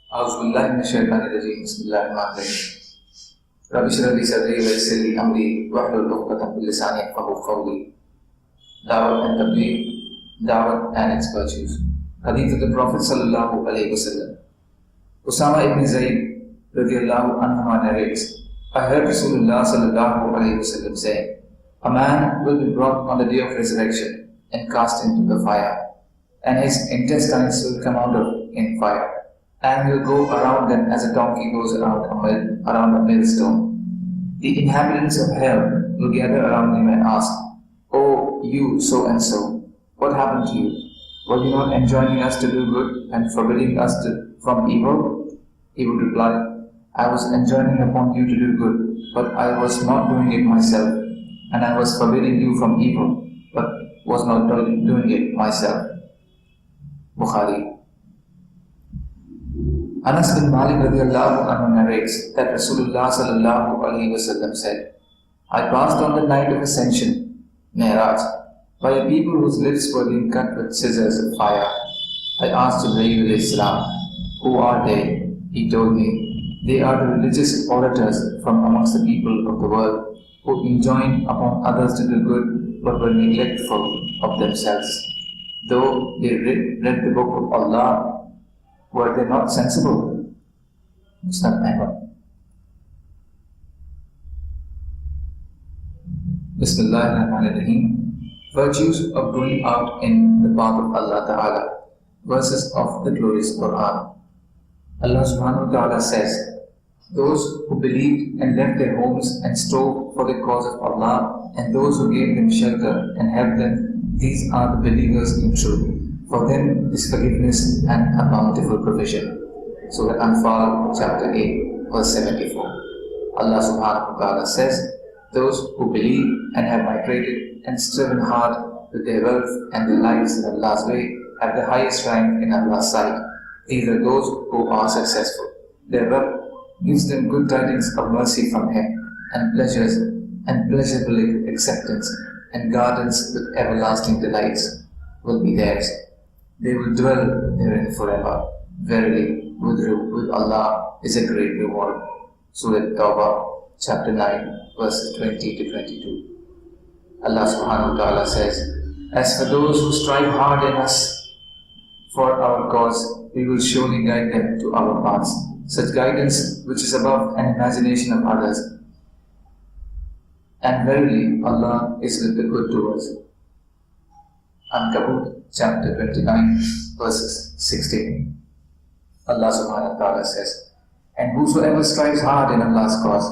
أعوذ بالله من الشيطان الرجيم بسم الله الرحمن الرحيم رب اشرح لي صدري ويسر لي أمري واحلل عقدة من لساني يفقهوا قولي. Dawah and Tabligh, Dawah and its virtues. Hadith of the Prophet sallallahu alaihi wasallam. Usama ibn Zayd radiyallahu anhu narrates, I heard Rasulullah sallallahu alaihi wasallam say, a man will be brought on the day of resurrection and cast into the fire, and his intestines will come out of in fire, and will go around them as a donkey goes around a millstone. The inhabitants of hell will gather around him and ask, "Oh, you so and so, what happened to you? Were you not enjoining us to do good and forbidding us from evil?" He would reply, I was enjoining upon you to do good, but I was not doing it myself, and I was forbidding you from evil, but was not doing it myself. Bukhari. Anas bin Malik radiyallahu anhu narrates that Rasulullah sallallahu alaihi wasallam said, I passed on the night of ascension, Mi'raj, by a people whose lips were being cut with scissors of fire. I asked Jibreel alayhi salam, who are they? He told me, they are the religious orators from amongst the people of the world who enjoined upon others to do good but were neglectful of themselves. Though they read the book of Allah, were they not sensible? Musnad Ahmad. Bismillahirrahmanirrahim. Virtues of going out in the path of Allah Ta'ala. Verses of the glorious Quran. Allah subhanahu wa ta'ala says, those who believed and left their homes and strove for the cause of Allah, and those who gave them shelter and helped them, these are the believers in truth. For them is forgiveness and a bountiful provision. Surah Anfal, chapter 8, verse 74. Allah subhanahu wa ta'ala says, those who believe and have migrated and striven hard with their wealth and their lives in Allah's way have the highest rank in Allah's sight. These are those who are successful. Their Rabb gives them good tidings of mercy from Him, and pleasures and pleasurable acceptance, and gardens with everlasting delights will be theirs. They will dwell therein forever. Verily, with Allah is a great reward. Surah Tawbah, chapter 9, verses 20 to 22. Allah subhanahu wa ta'ala says, as for those who strive hard in us for our cause, we will surely guide them to our paths. Such guidance which is above an imagination of others. And verily, Allah is with the good doers. Ankabut, chapter 29, verses 16. Allah subhanahu wa ta'ala says, and whosoever strives hard in Allah's cause,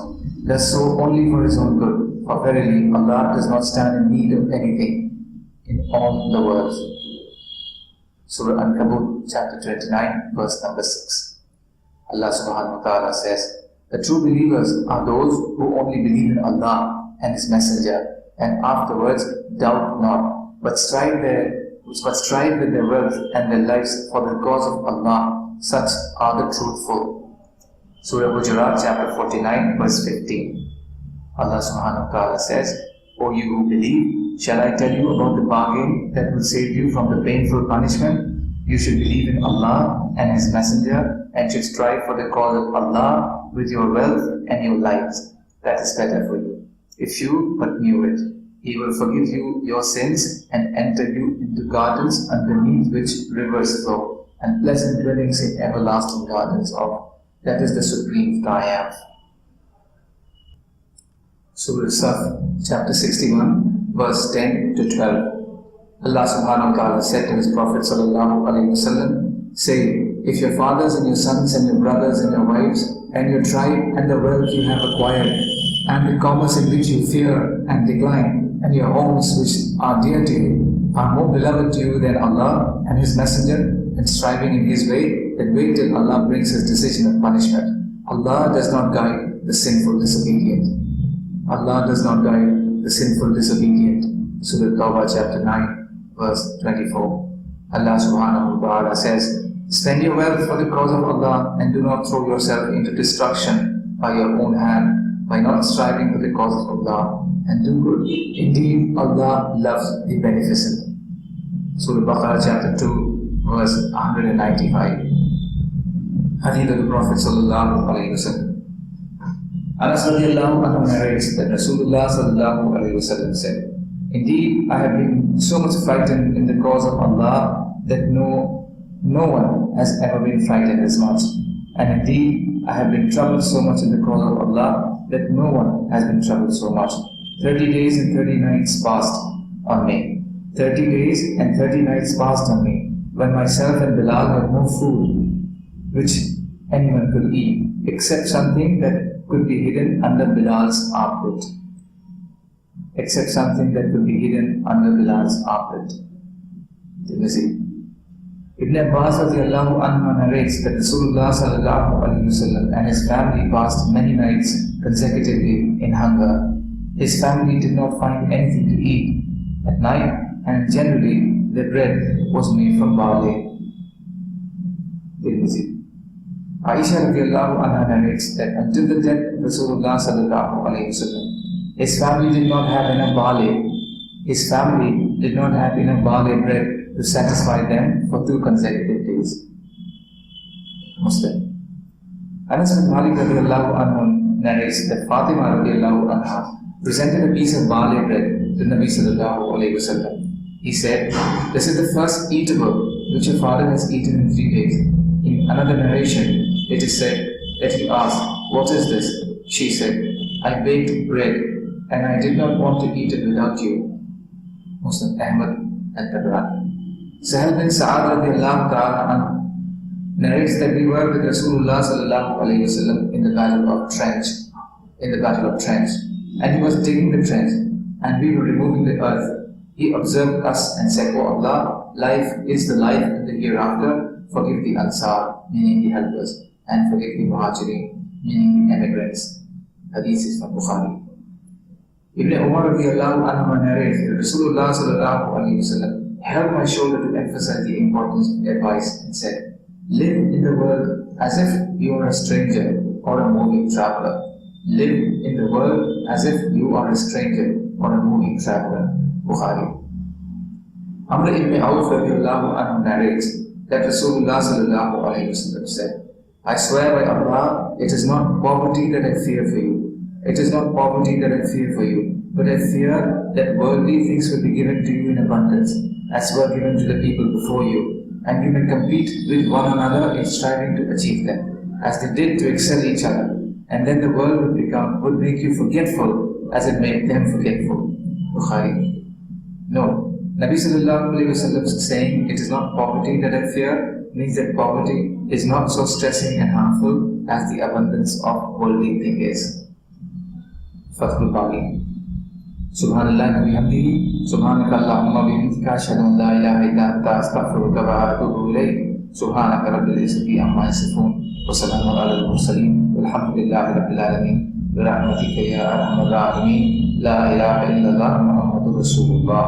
does so only for his own good. For verily, Allah does not stand in need of anything in all the world. Surah Ankabut, chapter 29, verse number 6. Allah subhanahu wa ta'ala says, the true believers are those who only believe in Allah and His Messenger, and afterwards doubt not, but strive with their wealth and their lives for the cause of Allah. Such are the truthful. Surah Hujurat, chapter 49, verse 15. Allah subhanahu wa ta'ala says, O you who believe, shall I tell you about the bargain that will save you from the painful punishment? You should believe in Allah and His Messenger, and should strive for the cause of Allah with your wealth and your lives. That is better for you. If you but knew it, He will forgive you your sins and enter you into gardens underneath which rivers flow, and pleasant dwellings in everlasting gardens of. That is the supreme triumph. Surah Saf, chapter 61, verse 10 to 12. Allah subhanahu wa ta'ala said to His Prophet sallallahu alaihi wasallam, say, if your fathers and your sons and your brothers and your wives and your tribe and the wealth you have acquired and the commerce in which you fear and decline and your homes which are dear to you are more beloved to you than Allah and His Messenger and striving in His way, then wait till Allah brings His decision of punishment. Allah does not guide the sinful disobedient. Allah does not guide the sinful disobedient. Surah Tawbah, chapter 9, verse 24. Allah subhanahu wa ta'ala says, spend your wealth for the cause of Allah and do not throw yourself into destruction by your own hand, by not striving for the cause of Allah, and do good. Indeed, Allah loves the beneficent. Surah Baqarah, chapter 2, verse 195. Hadith of the Prophet sallallahu alaihi wasallam. Anas radiallahu anhu narrates that Rasulullah sallallahu alaihi wasallam said, "Indeed, I have been so much frightened in the cause of Allah that no one has ever been frightened as much. And indeed, I have been troubled so much in the cause of Allah that no one has been troubled so much. 30 days and 30 nights passed on me. 30 days and 30 nights passed on me, when myself and Bilal had no food which anyone could eat, except something that could be hidden under Bilal's armpit. Except something that could be hidden under Bilal's armpit." Ibn Abbas radiallahu anhu narrates that Rasulullah sallallahu alaihi wasallam and his family passed many nights consecutively in hunger. His family did not find anything to eat at night, and generally the bread was made from barley. Aisha radiallahu anha narrates that until the death of Rasulullah sallallahu alaihi wasallam, his family did not have enough barley. His family did not have enough barley bread to satisfy them for 2 consecutive days. Muslim. Anas bin Malik radiallahu anhu narrates that Fatima radiallahu anha presented a piece of barley bread to Nabi sallallahu alaihi wasallam. He said, "This is the first eatable which your father has eaten in 3 days." In another narration, it is said that he asked, "What is this?" She said, "I baked bread, and I did not want to eat it without you." Muslim, Ahmad and Tabarani. Sahal bin Sa'ad radiallahu ta'ala anhu narrates that we were with Rasulullah sallallahu alayhi wasallam in the battle of Trench, and he was digging the trench, and we were removing the earth. He observed us and said, "O Allah, life is the life in the hereafter. Forgive the Ansar, meaning the helpers, and forgive the Muhajirin, meaning the emigrants." Hadith is from Bukhari. Ibn Umar radiallahu anhu narrates that Rasulullah sallallahu alayhi wasallam held my shoulder to emphasize the importance of advice and said, "Live in the world as if you are a stranger or a moving traveler. Live in the world as if you are a stranger or a moving traveler." Bukhari. Amr ibn Auf radiallahu anhu narrates that Rasulullah sallallahu alayhi wasallam said, "I swear by Allah, it is not poverty that I fear for you. It is not poverty that I fear for you, but I fear that worldly things will be given to you in abundance, as were given to the people before you, and you may compete with one another in striving to achieve them, as they did to excel each other, and then the world would make you forgetful as it made them forgetful." Bukhari. No, Nabi sallallahu alayhi wasallam saying, "It is not poverty that I fear," means that poverty is not so stressing and harmful as the abundance of worldly thing is. Fathul Bari. Subhanallah wa bihamdihi, subhanaka Allahumma bihamdika, ashhadu an la ilaha illa anta, astaghfiruka wa atubu ilayk. Subhanaka rabbil izzati amma yasifun, wa salamun ala al-mursalin, walhamdulillahi rabbil alamin, bi rahmatika ya arhamar rahimin, la ilaha illallah Muhammadur Rasulullah.